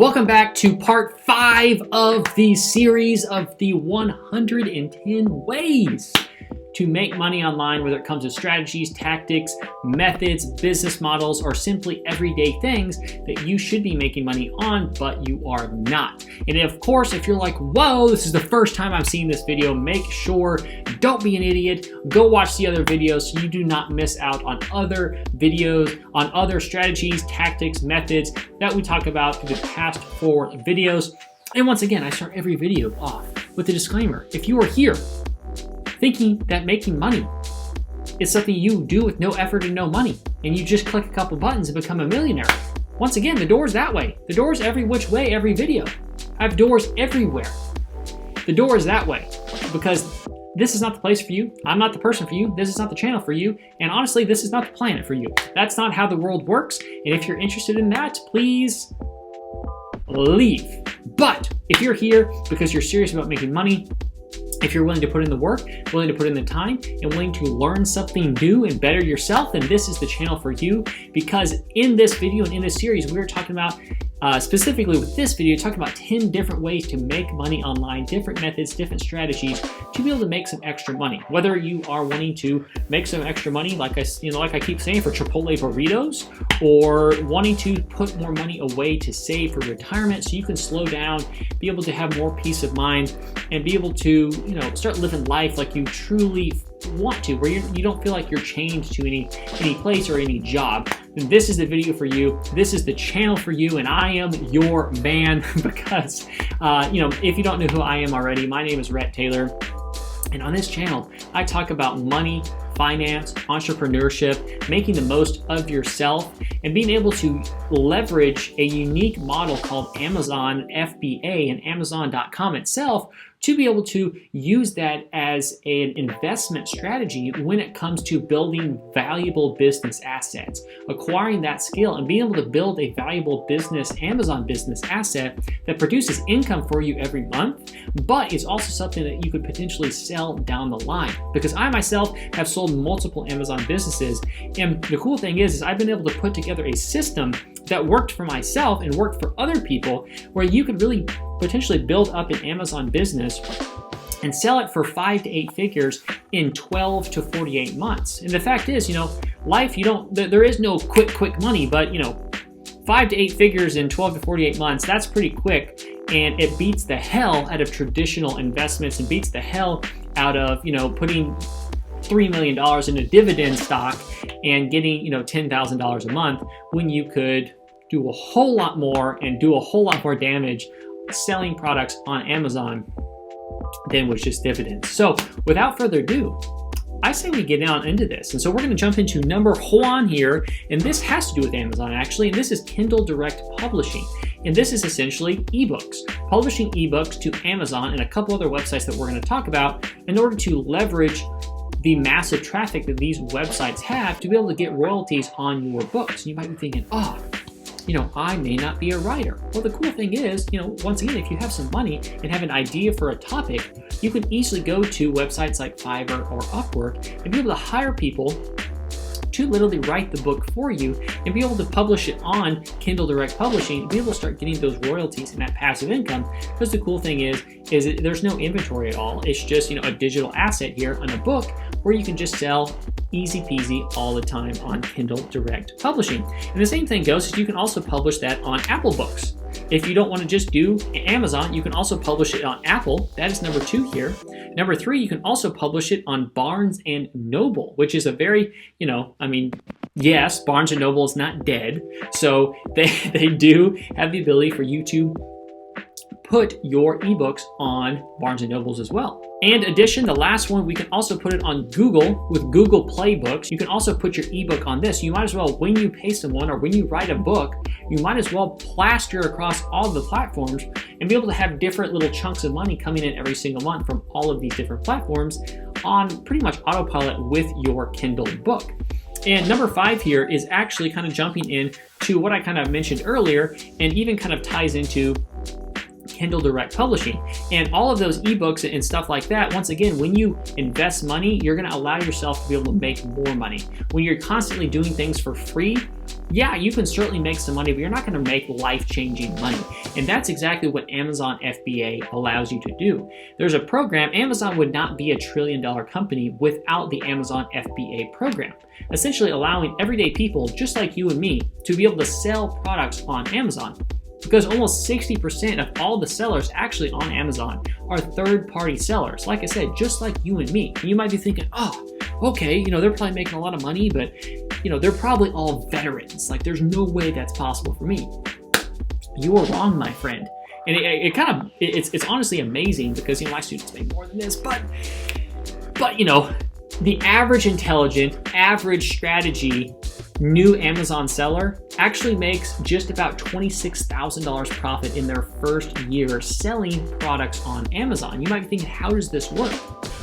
Welcome back to part 5 of the series of the 110 ways to make money online, whether it comes to strategies, tactics, methods, business models, or simply everyday things that you should be making money on, but you are not. And of course, if you're like, whoa, this is the first time I'm seeing this video, make sure, don't be an idiot, go watch the other videos so you do not miss out on other videos, on other strategies, tactics, methods that we talk about through the past 4 videos. And once again, I start every video off with a disclaimer. If you are here thinking that making money is something you do with no effort and no money, and you just click a couple buttons and become a millionaire, once again, the door's that way. The door's every which way, every video. I have doors everywhere. The door is that way because this is not the place for you. I'm not the person for you. This is not the channel for you. And honestly, this is not the planet for you. That's not how the world works. And if you're interested in that, please leave. But if you're here because you're serious about making money, if you're willing to put in the work, willing to put in the time, and willing to learn something new and better yourself, then this is the channel for you. Because in this video and in this series, we're talking about, specifically with this video, talking about 10 different ways to make money online, different methods, different strategies to be able to make some extra money. Whether you are wanting to make some extra money, like I keep saying, for Chipotle burritos, or wanting to put more money away to save for retirement so you can slow down, be able to have more peace of mind, and be able to, start living life like you truly want to, where you don't feel like you're chained to any place or any job, then this is the video for you. This is the channel for you, and I am your man because, if you don't know who I am already, my name is Rhett Taylor, and on this channel, I talk about money, finance, entrepreneurship, making the most of yourself, and being able to leverage a unique model called Amazon FBA and Amazon.com itself to be able to use that as an investment strategy when it comes to building valuable business assets, acquiring that skill and being able to build a valuable business, Amazon business asset that produces income for you every month, but is also something that you could potentially sell down the line. Because I myself have sold multiple Amazon businesses, and the cool thing is I've been able to put together a system that worked for myself and worked for other people, where you could really potentially build up an Amazon business and sell it for 5 to 8 figures in 12 to 48 months. And the fact is, life, there is no quick money, but 5 to 8 figures in 12 to 48 months, that's pretty quick. And it beats the hell out of traditional investments and beats the hell out of, putting $3 million in a dividend stock and getting, $10,000 a month, when you could do a whole lot more and do a whole lot more damage selling products on Amazon than with just dividends. So without further ado, I say we get on into this. And so we're going to jump into number 1 here, and this has to do with Amazon actually, and this is Kindle Direct Publishing. And this is essentially ebooks, publishing ebooks to Amazon and a couple other websites that we're going to talk about in order to leverage the massive traffic that these websites have to be able to get royalties on your books. And you might be thinking, I may not be a writer. Well, the cool thing is, once again, if you have some money and have an idea for a topic, you can easily go to websites like Fiverr or Upwork and be able to hire people to literally write the book for you and be able to publish it on Kindle Direct Publishing and be able to start getting those royalties and that passive income. Because the cool thing is there's no inventory at all. It's just, a digital asset here on a book where you can just sell easy peasy all the time on Kindle Direct Publishing. And the same thing goes is you can also publish that on Apple Books. If you don't want to just do Amazon, you can also publish it on Apple. That is number 2 here. Number 3, you can also publish it on Barnes and Noble, which is a very, yes, Barnes and Noble is not dead. So they do have the ability for you to put your ebooks on Barnes and Nobles as well. And addition, the last one, we can also put it on Google with Google Play Books. You can also put your ebook on this. You might as well, when you pay someone or when you write a book, you might as well plaster across all of the platforms and be able to have different little chunks of money coming in every single month from all of these different platforms on pretty much autopilot with your Kindle book. And number 5 here is actually kind of jumping in to what I kind of mentioned earlier, and even kind of ties into Kindle Direct Publishing. And all of those ebooks and stuff like that, once again, when you invest money, you're going to allow yourself to be able to make more money. When you're constantly doing things for free, yeah, you can certainly make some money, but you're not going to make life-changing money. And that's exactly what Amazon FBA allows you to do. There's a program. Amazon would not be a trillion-dollar company without the Amazon FBA program, essentially allowing everyday people just like you and me to be able to sell products on Amazon. Because almost 60% of all the sellers actually on Amazon are third-party sellers. Like I said, just like you and me. And you might be thinking, oh, okay, they're probably making a lot of money, but they're probably all veterans. Like, there's no way that's possible for me. You are wrong, my friend. And it's honestly amazing because my students make more than this, but the average intelligent, average strategy new Amazon seller actually makes just about $26,000 profit in their first year selling products on Amazon. You might be thinking, how does this work?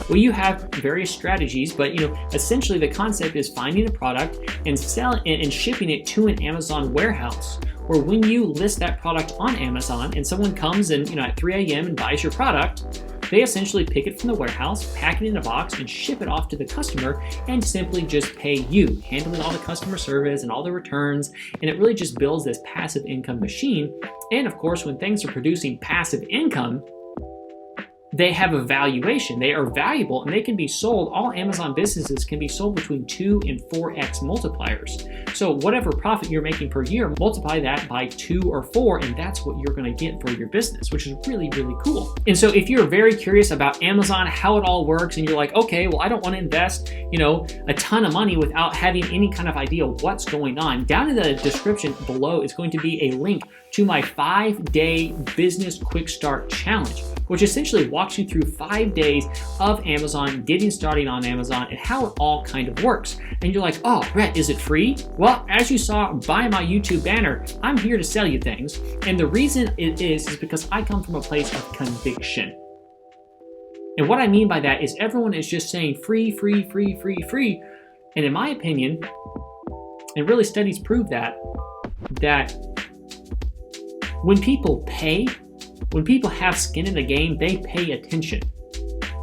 Well, you have various strategies, but essentially the concept is finding a product and selling and shipping it to an Amazon warehouse, where when you list that product on Amazon and someone comes and at 3 a.m. and buys your product, they essentially pick it from the warehouse, pack it in a box, and ship it off to the customer and simply just pay you, handling all the customer service and all the returns. And it really just builds this passive income machine. And of course, when things are producing passive income, they have a valuation. They are valuable and they can be sold. All Amazon businesses can be sold between 2 and 4x multipliers. So whatever profit you're making per year, multiply that by 2 or 4, and that's what you're going to get for your business, which is really, really cool. And so if you're very curious about Amazon, how it all works, and you're like, okay, well, I don't want to invest, a ton of money without having any kind of idea what's going on, down in the description below is going to be a link to my 5-day business quick start challenge, which essentially walks you through 5 days of Amazon, getting started on Amazon, and how it all kind of works. And you're like, oh, Rhett, is it free? Well, as you saw by my YouTube banner, I'm here to sell you things. And the reason it is because I come from a place of conviction. And what I mean by that is everyone is just saying free, free, free, free, free. And in my opinion, and really studies prove that when people pay, when people have skin in the game, they pay attention.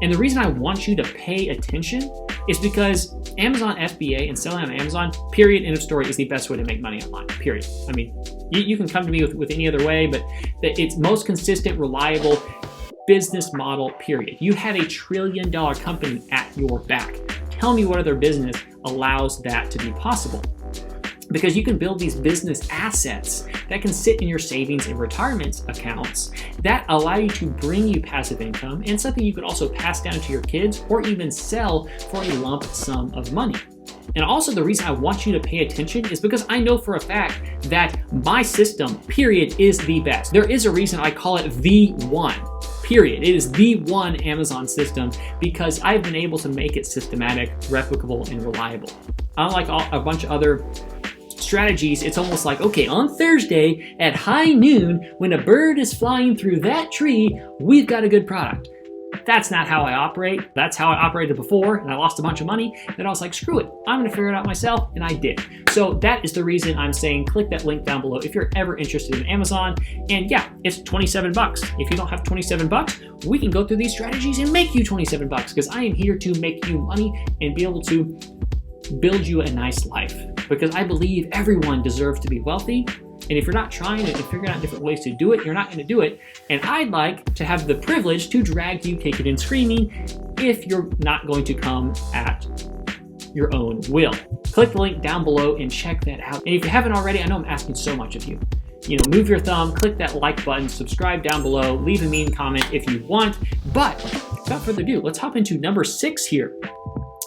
And the reason I want you to pay attention is because Amazon FBA and selling on Amazon, period, end of story, is the best way to make money online, period. I mean, you can come to me with any other way, but it's most consistent, reliable business model, period. You have $1 trillion company at your back. Tell me what other business allows that to be possible. Because you can build these business assets that can sit in your savings and retirement accounts that allow you to bring you passive income, and something you could also pass down to your kids or even sell for a lump sum of money. And also the reason I want you to pay attention is because I know for a fact that my system, period, is the best. There is a reason I call it the one. Period. It is the one Amazon system because I've been able to make it systematic, replicable, and reliable. Unlike a bunch of other strategies, it's almost like, okay, on Thursday at high noon, when a bird is flying through that tree, we've got a good product. That's not how I operate. That's how I operated before, and I lost a bunch of money. Then I was like, screw it, I'm gonna figure it out myself, and I did. So that is the reason I'm saying click that link down below if you're ever interested in Amazon. And yeah, it's 27 bucks. If you don't have 27 bucks, we can go through these strategies and make you 27 bucks because I am here to make you money and be able to build you a nice life, because I believe everyone deserves to be wealthy. And if you're not trying and figuring out different ways to do it, you're not going to do it. And I'd like to have the privilege to drag you kicking and screaming if you're not going to come at your own will. Click the link down below and check that out. And if you haven't already, I know I'm asking so much of you. Move your thumb, click that like button, subscribe down below, leave a mean comment if you want. But without further ado, let's hop into number 6 here.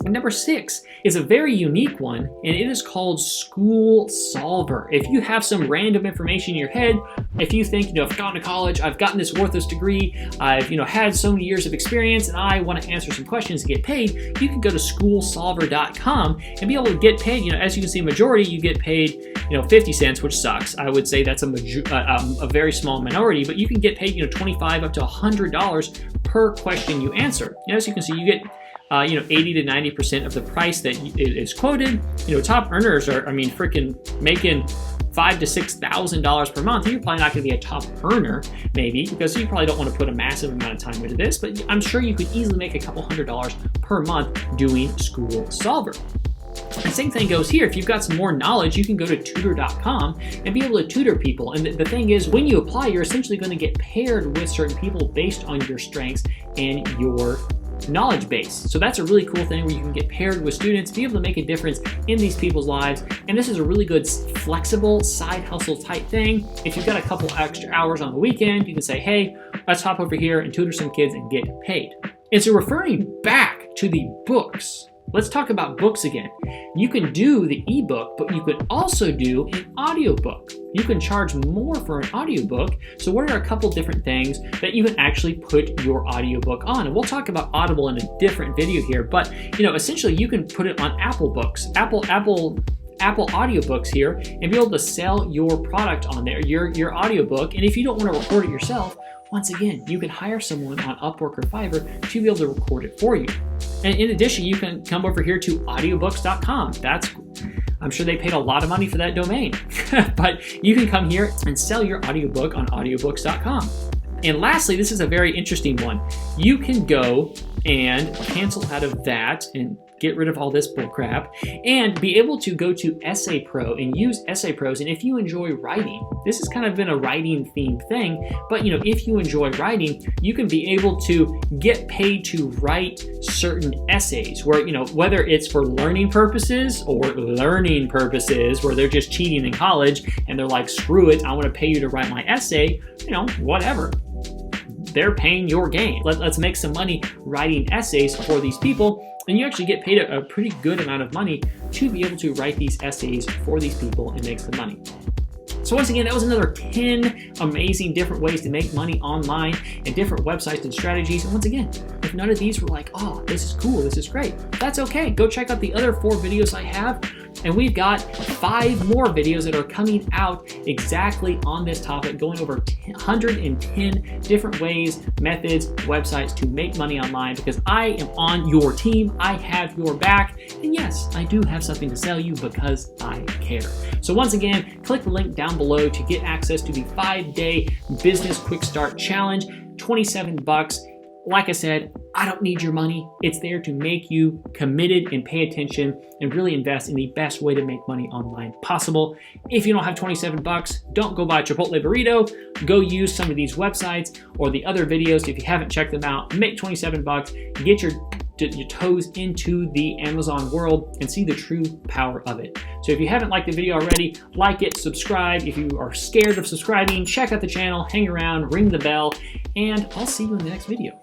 And number 6 is a very unique one, and it is called School Solver. If you have some random information in your head, if you think, I've gone to college, I've gotten this worthless degree, I've, had so many years of experience, and I want to answer some questions and get paid, you can go to schoolsolver.com and be able to get paid. As you can see, majority, you get paid, 50 cents, which sucks. I would say that's a very small minority, but you can get paid, $25 up to $100 per question you answer. As you can see, you get 80 to 90% of the price that is quoted. Top earners are, freaking making $5,000 to $6,000 per month. You're probably not going to be a top earner, maybe, because you probably don't want to put a massive amount of time into this, but I'm sure you could easily make a couple $100s per month doing School Solver. The same thing goes here. If you've got some more knowledge, you can go to tutor.com and be able to tutor people. And the thing is, when you apply, you're essentially going to get paired with certain people based on your strengths and your knowledge base. So that's a really cool thing where you can get paired with students, be able to make a difference in these people's lives. And this is a really good flexible side hustle type thing. If you've got a couple extra hours on the weekend, you can say, hey, let's hop over here and tutor some kids and get paid. And so referring back to the books, let's talk about books again. You can do the ebook, but you could also do an audiobook. You can charge more for an audiobook. So what are a couple different things that you can actually put your audiobook on? And we'll talk about Audible in a different video here, but essentially you can put it on Apple Books, Apple audiobooks here, and be able to sell your product on there, your audiobook. And if you don't want to record it yourself, once again, you can hire someone on Upwork or Fiverr to be able to record it for you. And in addition, you can come over here to audiobooks.com. I'm sure they paid a lot of money for that domain, but you can come here and sell your audiobook on audiobooks.com. And lastly, this is a very interesting one. You can go and cancel out of that and get rid of all this bullcrap and be able to go to Essay Pro and use Essay Pros. And if you enjoy writing, this has kind of been a writing themed thing, but if you enjoy writing, you can be able to get paid to write certain essays where, whether it's for learning purposes or learning purposes where they're just cheating in college and they're like, screw it, I want to pay you to write my essay, whatever. They're paying your game. Let's make some money writing essays for these people. And you actually get paid a pretty good amount of money to be able to write these essays for these people and make some money. So once again, that was another 10 amazing different ways to make money online and different websites and strategies. And once again, if none of these were like, oh, this is cool, this is great, that's okay. Go check out the other 4 videos I have. And we've got 5 more videos that are coming out exactly on this topic, going over 110 different ways, methods, websites to make money online, because I am on your team. I have your back. And yes, I do have something to sell you because I care. So once again, click the link down below to get access to the 5-day business quick start challenge, $27. Like I said, I don't need your money. It's there to make you committed and pay attention and really invest in the best way to make money online possible. If you don't have $27, don't go buy a Chipotle burrito. Go use some of these websites or the other videos if you haven't checked them out. Make $27, get your toes into the Amazon world and see the true power of it. So if you haven't liked the video already, like it, subscribe. If you are scared of subscribing, check out the channel, hang around, ring the bell, and I'll see you in the next video.